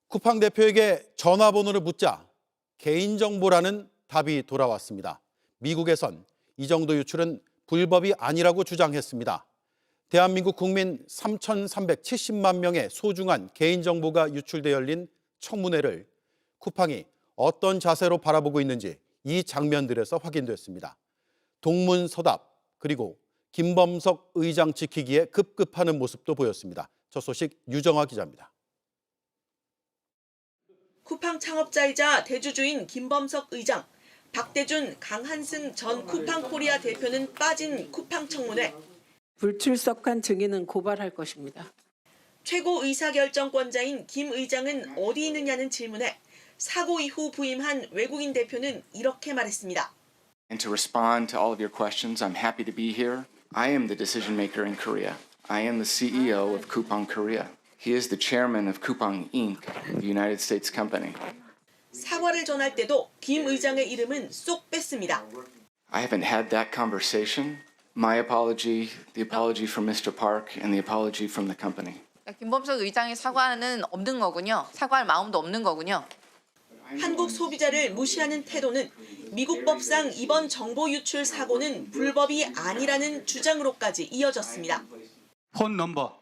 쿠팡 대표에게 전화번호를 묻자 개인정보라는 답이 돌아왔습니다. 미국에선 이 정도 유출은 불법이 아니라고 주장했습니다. 대한민국 국민 3,370만 명의 소중한 개인정보가 유출돼 열린 청문회를 쿠팡이 어떤 자세로 바라보고 있는지 이 장면들에서 확인됐습니다. 동문서답 그리고 김범석 의장 지키기에 급급하는 모습도 보였습니다. 저 소식 유정화 기자입니다. 쿠팡 창업자이자 대주주인 김범석 의장, 박대준, 강한승 전 쿠팡 코리아 대표는 빠진 쿠팡 청문회. 불출석한 증인은 고발할 것입니다. 최고 의사결정권자인 김 의장은 어디 있느냐는 질문에 사고 이후 부임한 외국인 대표는 이렇게 말했습니다. And to respond to all of your questions, I'm happy to be here. I am the decision maker in Korea. I am the CEO of Coupang Korea. He is the chairman of Coupang Inc., the United States company. 사과를 전할 때도 김 의장의 이름은 쏙 뺐습니다. I haven't had that conversation. My apology, the apology from Mr. Park, and the apology from the company. 김범석 의장의 사과는 없는 거군요. 사과할 마음도 없는 거군요. 한국 소비자를 무시하는 태도는 미국 법상 이번 정보 유출 사고는 불법이 아니라는 주장으로까지 이어졌습니다. 폰 넘버,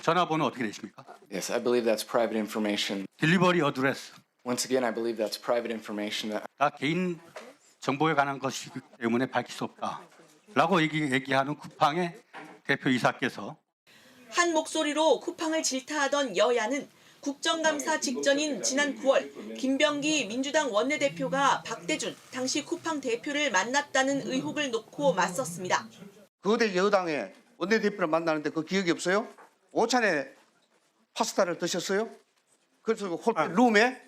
전화번호 어떻게 되십니까? Yes, I believe that's private information. 딜리버리 어드레스, Once again, I believe that's private information that 다 개인 정보에 관한 것이기 때문에 밝힐 수 없다. 라고 얘기하는 쿠팡의 대표이사께서 한 목소리로 쿠팡을 질타하던 여야는 국정감사 직전인 지난 9월 김병기 민주당 원내대표가 박대준 당시 쿠팡 대표를 만났다는 의혹을 놓고 맞섰습니다. 거대 여당의 원내대표를 만나는데 그 기억이 없어요? 오찬에 파스타를 드셨어요? 그래서 호텔 룸에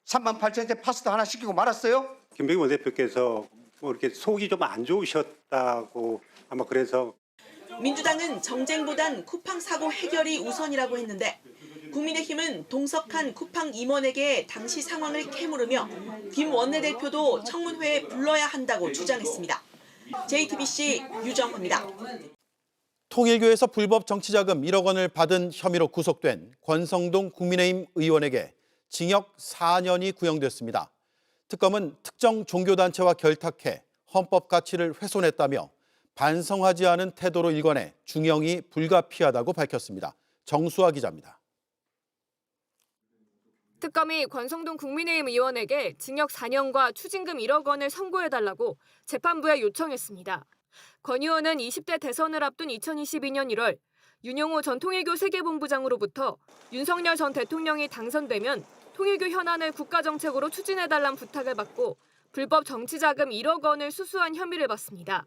38,000원짜리 파스타 하나 시키고 말았어요? 김병기 원내대표께서 뭐 이렇게 속이 좀 안 좋으셨다고 아마 그래서 민주당은 정쟁보단 쿠팡 사고 해결이 우선이라고 했는데 국민의힘은 동석한 쿠팡 임원에게 당시 상황을 캐물으며 김 원내대표도 청문회에 불러야 한다고 주장했습니다. JTBC 유정화입니다. 통일교에서 불법 정치자금 1억 원을 받은 혐의로 구속된 권성동 국민의힘 의원에게 징역 4년이 구형됐습니다. 특검은 특정 종교단체와 결탁해 헌법 가치를 훼손했다며 반성하지 않은 태도로 일관해 중형이 불가피하다고 밝혔습니다. 정수아 기자입니다. 특검이 권성동 국민의힘 의원에게 징역 4년과 추징금 1억 원을 선고해달라고 재판부에 요청했습니다. 권 의원은 20대 대선을 앞둔 2022년 1월 윤영호 전 통일교 세계본부장으로부터 윤석열 전 대통령이 당선되면 통일교 현안을 국가정책으로 추진해달란 부탁을 받고 불법 정치자금 1억 원을 수수한 혐의를 받습니다.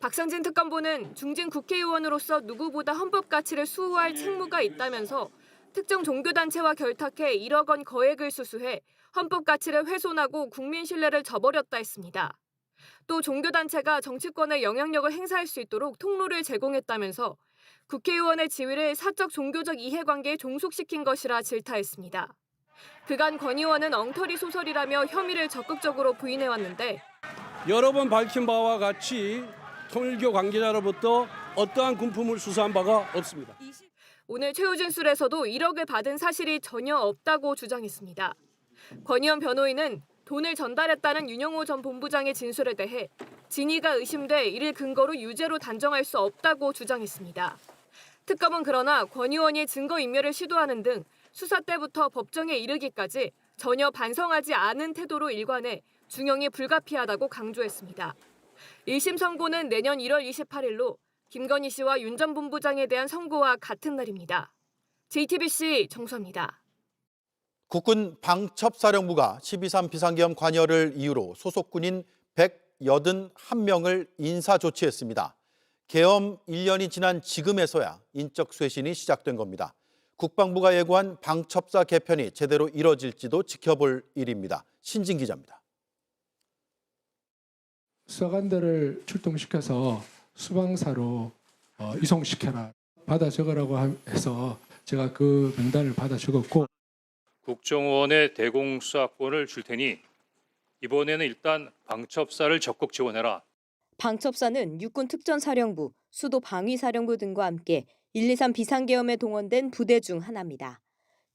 박상진 특검보는 중진 국회의원으로서 누구보다 헌법 가치를 수호할 책무가 있다면서 특정 종교단체와 결탁해 1억 원 거액을 수수해 헌법 가치를 훼손하고 국민 신뢰를 저버렸다 했습니다. 또 종교단체가 정치권의 영향력을 행사할 수 있도록 통로를 제공했다면서 국회의원의 지위를 사적 종교적 이해관계에 종속시킨 것이라 질타했습니다. 그간 권 의원은 엉터리 소설이라며 혐의를 적극적으로 부인해왔는데 여러 번 밝힌 바와 같이 통일교 관계자로부터 어떠한 금품을 수수한 바가 없습니다. 오늘 최우진술에서도 1억을 받은 사실이 전혀 없다고 주장했습니다. 권 의원 변호인은 돈을 전달했다는 윤영호 전 본부장의 진술에 대해 진위가 의심돼 이를 근거로 유죄로 단정할 수 없다고 주장했습니다. 특검은 그러나 권 의원이 증거인멸을 시도하는 등 수사 때부터 법정에 이르기까지 전혀 반성하지 않은 태도로 일관해 중형이 불가피하다고 강조했습니다. 1심 선고는 내년 1월 28일로 김건희 씨와 윤 전 본부장에 대한 선고와 같은 날입니다. JTBC 정수아입니다. 국군 방첩사령부가 12.3 비상계엄 관여를 이유로 소속 군인 181명을 인사조치했습니다. 계엄 1년이 지난 지금에서야 인적 쇄신이 시작된 겁니다. 국방부가 예고한 방첩사 개편이 제대로 이뤄질지도 지켜볼 일입니다. 신진 기자입니다. 수사관들을 출동시켜서 수방사로 이송시켜라. 받아 적으라고 해서 제가 그 명단을 받아 적었고 국정원에 대공수사권을 줄 테니 이번에는 일단 방첩사를 적극 지원해라. 방첩사는 육군 특전사령부, 수도 방위사령부 등과 함께 123 비상계엄에 동원된 부대 중 하나입니다.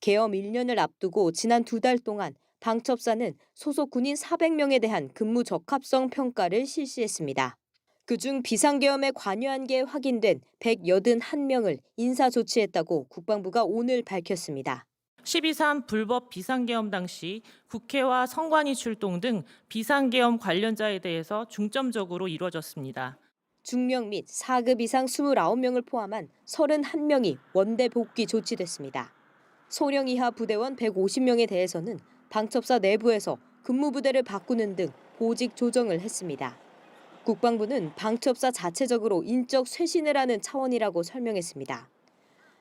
계엄 1년을 앞두고 지난 2달 동안 방첩사는 소속 군인 400명에 대한 근무 적합성 평가를 실시했습니다. 그중 비상계엄에 관여한 게 확인된 181명을 인사조치했다고 국방부가 오늘 밝혔습니다. 12.3 불법 비상계엄 당시 국회와 선관위 출동 등 비상계엄 관련자에 대해서 중점적으로 이루어졌습니다. 중령 및 4급 이상 29명을 포함한 31명이 원대 복귀 조치됐습니다. 소령 이하 부대원 150명에 대해서는 방첩사 내부에서 근무부대를 바꾸는 등 보직 조정을 했습니다. 국방부는 방첩사 자체적으로 인적 쇄신을 하는 차원이라고 설명했습니다.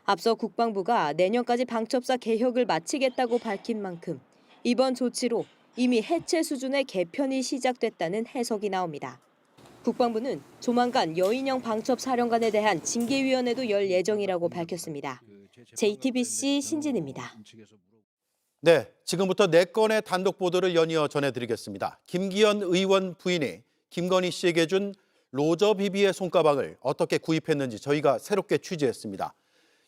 앞서 국방부가 내년까지 방첩사 개혁을 마치겠다고 밝힌 만큼 이번 조치로 이미 해체 수준의 개편이 시작됐다는 해석이 나옵니다. 국방부는 조만간 여인영 방첩사령관에 대한 징계위원회도 열 예정이라고 밝혔습니다. JTBC 신진입니다. 네, 지금부터 4건의 단독 보도를 연이어 전해드리겠습니다. 김기현 의원 부인이 김건희 씨에게 준 로저 비비의 손가방을 어떻게 구입했는지 저희가 새롭게 취재했습니다.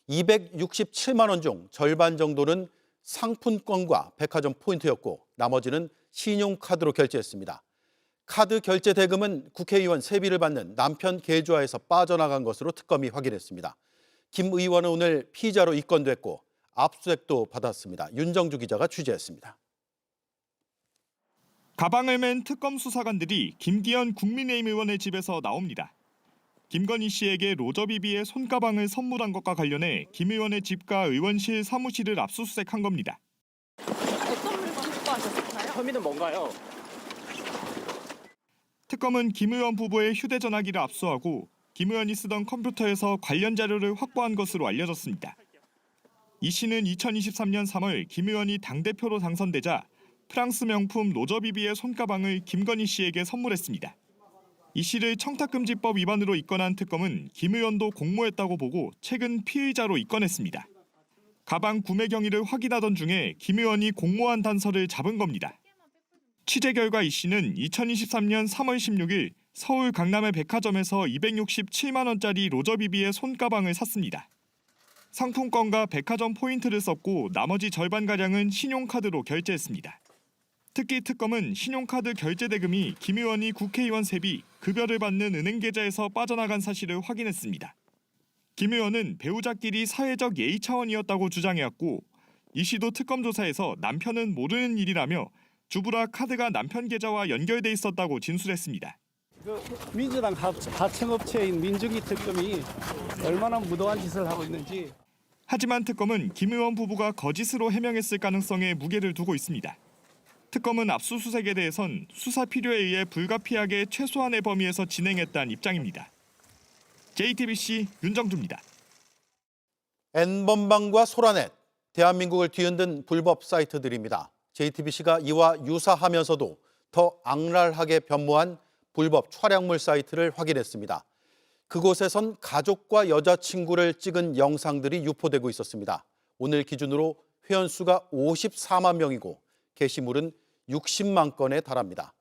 267만 원 중 절반 정도는 상품권과 백화점 포인트였고 나머지는 신용카드로 결제했습니다. 카드 결제 대금은 국회의원 세비를 받는 남편 계좌에서 빠져나간 것으로 특검이 확인했습니다. 김 의원은 오늘 피의자로 입건됐고 압수수색도 받았습니다. 윤정주 기자가 취재했습니다. 가방을 맨 특검 수사관들이 김기현 국민의힘 의원의 집에서 나옵니다. 김건희 씨에게 로저비비의 손가방을 선물한 것과 관련해 김 의원의 집과 의원실 사무실을 압수수색한 겁니다. 어떤 물건 확보하셨나요? 혐의는 뭔가요? 특검은 김 의원 부부의 휴대전화기를 압수하고 김 의원이 쓰던 컴퓨터에서 관련 자료를 확보한 것으로 알려졌습니다. 이 씨는 2023년 3월 김 의원이 당대표로 당선되자 프랑스 명품 로저비비의 손가방을 김건희 씨에게 선물했습니다. 이 씨를 청탁금지법 위반으로 입건한 특검은 김 의원도 공모했다고 보고 최근 피의자로 입건했습니다. 가방 구매 경위를 확인하던 중에 김 의원이 공모한 단서를 잡은 겁니다. 취재 결과 이 씨는 2023년 3월 16일 서울 강남의 백화점에서 267만 원짜리 로저비비의 손가방을 샀습니다. 상품권과 백화점 포인트를 썼고 나머지 절반가량은 신용카드로 결제했습니다. 특히 특검은 신용카드 결제 대금이 김 의원이 국회의원 세비, 급여를 받는 은행 계좌에서 빠져나간 사실을 확인했습니다. 김 의원은 배우자끼리 사회적 예의 차원이었다고 주장해왔고 이 씨도 특검 조사에서 남편은 모르는 일이라며 주부라 카드가 남편 계좌와 연결돼 있었다고 진술했습니다. 민주당 하청업체인 민중기 특검이 얼마나 무도한 짓을 하고 있는지. 하지만 특검은 김 의원 부부가 거짓으로 해명했을 가능성에 무게를 두고 있습니다. 특검은 압수수색에 대해선 수사 필요에 의해 불가피하게 최소한의 범위에서 진행했다는 입장입니다. JTBC 윤정주입니다. N번방과 소라넷, 대한민국을 뒤흔든 불법 사이트들입니다. JTBC가 이와 유사하면서도 더 악랄하게 변모한 불법 촬영물 사이트를 확인했습니다. 그곳에선 가족과 여자친구를 찍은 영상들이 유포되고 있었습니다. 오늘 기준으로 회원수가 54만 명이고 게시물은 60만 건에 달합니다.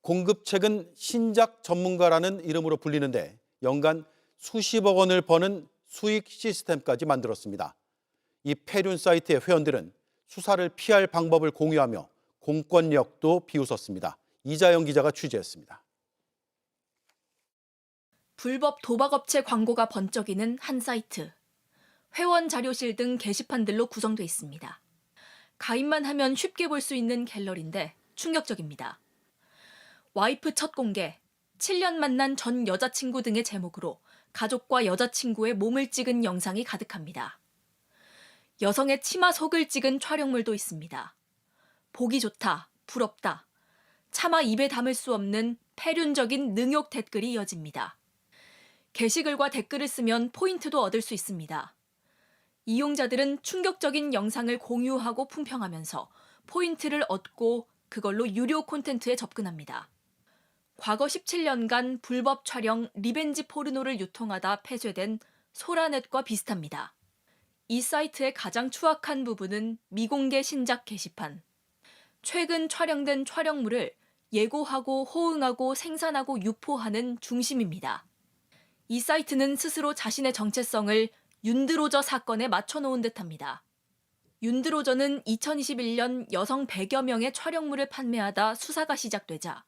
공급책은 신작 전문가라는 이름으로 불리는데 연간 수십억 원을 버는 수익 시스템까지 만들었습니다. 이 폐륜 사이트의 회원들은 수사를 피할 방법을 공유하며 공권력도 비웃었습니다. 이자영 기자가 취재했습니다. 불법 도박업체 광고가 번쩍이는 한 사이트. 회원 자료실 등 게시판들로 구성돼 있습니다. 가입만 하면 쉽게 볼 수 있는 갤러리인데 충격적입니다. 와이프 첫 공개, 7년 만난 전 여자친구 등의 제목으로 가족과 여자친구의 몸을 찍은 영상이 가득합니다. 여성의 치마 속을 찍은 촬영물도 있습니다. 보기 좋다, 부럽다. 차마 입에 담을 수 없는 폐륜적인 능욕 댓글이 이어집니다. 게시글과 댓글을 쓰면 포인트도 얻을 수 있습니다. 이용자들은 충격적인 영상을 공유하고 품평하면서 포인트를 얻고 그걸로 유료 콘텐츠에 접근합니다. 과거 17년간 불법 촬영 리벤지 포르노를 유통하다 폐쇄된 소라넷과 비슷합니다. 이 사이트의 가장 추악한 부분은 미공개 신작 게시판. 최근 촬영된 촬영물을 예고하고 호응하고 생산하고 유포하는 중심입니다. 이 사이트는 스스로 자신의 정체성을 윤드로저 사건에 맞춰놓은 듯합니다. 윤드로저는 2021년 여성 100여 명의 촬영물을 판매하다 수사가 시작되자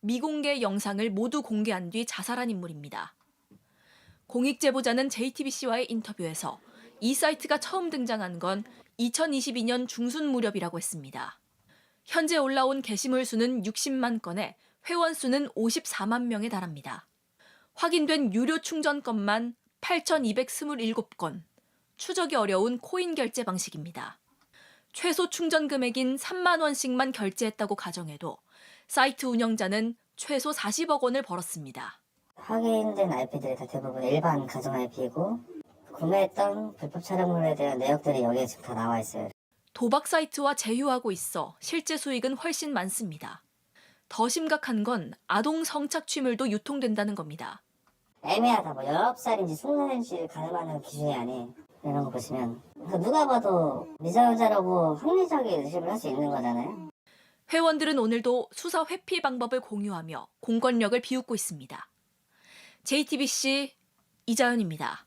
미공개 영상을 모두 공개한 뒤 자살한 인물입니다. 공익 제보자는 JTBC와의 인터뷰에서 이 사이트가 처음 등장한 건 2022년 중순 무렵이라고 했습니다. 현재 올라온 게시물 수는 60만 건에 회원 수는 54만 명에 달합니다. 확인된 유료 충전건만 8,227건, 추적이 어려운 코인 결제 방식입니다. 최소 충전 금액인 3만 원씩만 결제했다고 가정해도 사이트 운영자는 최소 40억 원을 벌었습니다. 확인된 IP들이 다 대부분 일반 가정 IP이고 구매했던 불법 촬영물에 대한 내역들이 여기에 지금 다 나와 있어요. 도박 사이트와 제휴하고 있어 실제 수익은 훨씬 많습니다. 더 심각한 건 아동 성착취물도 유통된다는 겁니다. 애매하다. 뭐 19살인지 20살인지 가늠하는 기준이 아닌 이런 거 보시면 누가 봐도 미성년자라고 합리적인 의심을 할 수 있는 거잖아요. 회원들은 오늘도 수사 회피 방법을 공유하며 공권력을 비웃고 있습니다. JTBC 이자연입니다.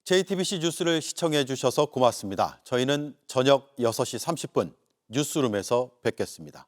JTBC 뉴스를 시청해 주셔서 고맙습니다. 저희는 저녁 6시 30분 뉴스룸에서 뵙겠습니다.